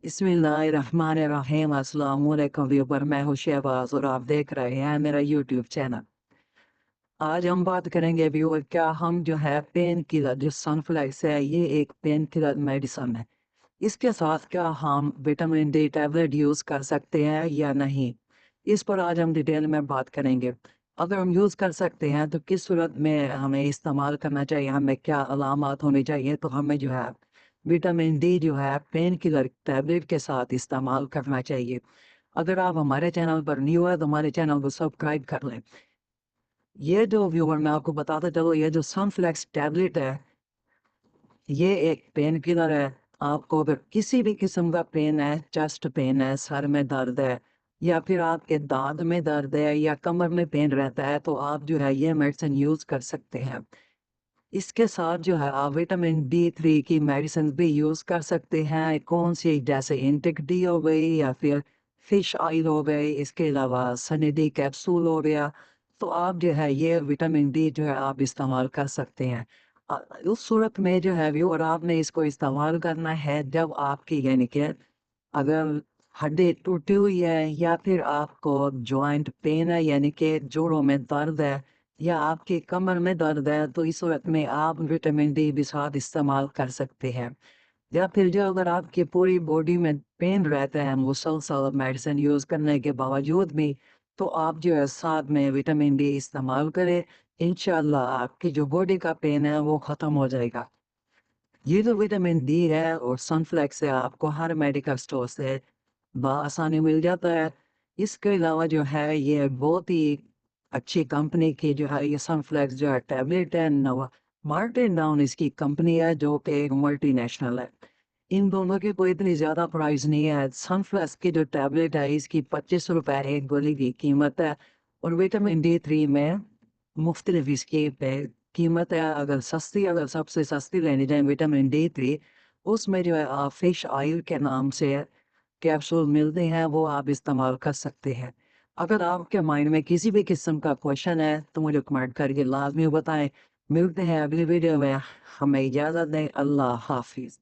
बिस्मिल्लाहिर्रहमानिर्रहीम। अस्सलाम वालेकुम व्यूअर, मैं हूँ शहबाज और आप देख रहे हैं मेरा यूट्यूब चैनल। आज हम बात करेंगे व्यूअर, क्या हम जो है पेन किलर जो सनफ्लेक्स है ये एक पेन किलर मेडिसन है, इसके साथ क्या हम विटामिन डी टैबलेट यूज़ कर सकते हैं या नहीं। इस पर आज हम डिटेल में बात करेंगे। अगर हम यूज़ कर सकते हैं तो किस सूरत में हमें इस्तेमाल करना चाहिए, हमें क्या अलामात होनी चाहिए, तो हमें जो है विटामिन डी जो है पेन किलर टैबलेट के साथ इस्तेमाल करना चाहिए। अगर आप हमारे चैनल पर न्यू है तो हमारे चैनल को सब्सक्राइब कर लें। ये जो व्यूअर मैं आपको बताता चलो, ये जो सनफ्लेक्स टैबलेट है ये एक पेन किलर है। आपको अगर किसी भी किस्म का पेन है, चेस्ट पेन है, सर में दर्द है या फिर आपके दांत में दर्द है या कमर में पेन रहता है, तो आप जो है ये मेडिसिन यूज़ कर सकते हैं। इसके साथ जो है आप विटामिन डी थ्री की मेडिसिन भी यूज़ कर सकते हैं। कौन सी, जैसे इंटेक डी हो गई या फिर फिश ऑयल हो गई, इसके अलावा सनी डी कैप्सूल हो गया। तो आप जो है ये विटामिन डी जो है आप इस्तेमाल कर सकते हैं। अ, उस सूरत में जो है व्यूअर आपने इसको इस्तेमाल करना है जब आपकी यानी कि अगर हड्डी टूटी हुई है या फिर आपको जॉइंट पेन है यानी कि जोड़ों में दर्द है या आपकी कमर में दर्द है, तो इस सूरत में आप विटामिन डी भी साथ इस्तेमाल कर सकते हैं। या फिर जो अगर आपकी पूरी बॉडी में पेन रहता है मुसलसल मेडिसिन यूज़ करने के बावजूद भी, तो आप जो है साथ में विटामिन डी इस्तेमाल करें। इंशाल्लाह आपकी जो बॉडी का पेन है वो ख़त्म हो जाएगा। ये जो विटामिन डी है और सनफ्लेक्स है आपको हर मेडिकल स्टोर से बआसानी मिल जाता है। इसके अलावा जो है ये बहुत ही अच्छी कंपनी की जो है ये सनफ्लेक्स जो है टैबलेट है, नवा मार्टिन डाउन इसकी कंपनी है जो कि एक मल्टीनेशनल है। इन दोनों की कोई इतनी ज़्यादा प्राइस नहीं है। सनफ्लेक्स की जो टैबलेट है इसकी 25 रुपए एक गोली की कीमत है और विटामिन डी थ्री में मुख्तलिफ इसकी कीमत है। अगर सस्ती, अगर सबसे सस्ती लेनी जाए विटामिन डी थ्री, उसमें जो है फिश ऑयल के नाम से कैप्सूल मिलते हैं, वो आप इस्तेमाल कर सकते हैं। अगर आपके माइंड में किसी भी किस्म का क्वेश्चन है तो मुझे कमेंट करके लाजमी बताएं। मिलते हैं अगली वीडियो में। हमें इजाज़त दें। अल्लाह हाफिज़।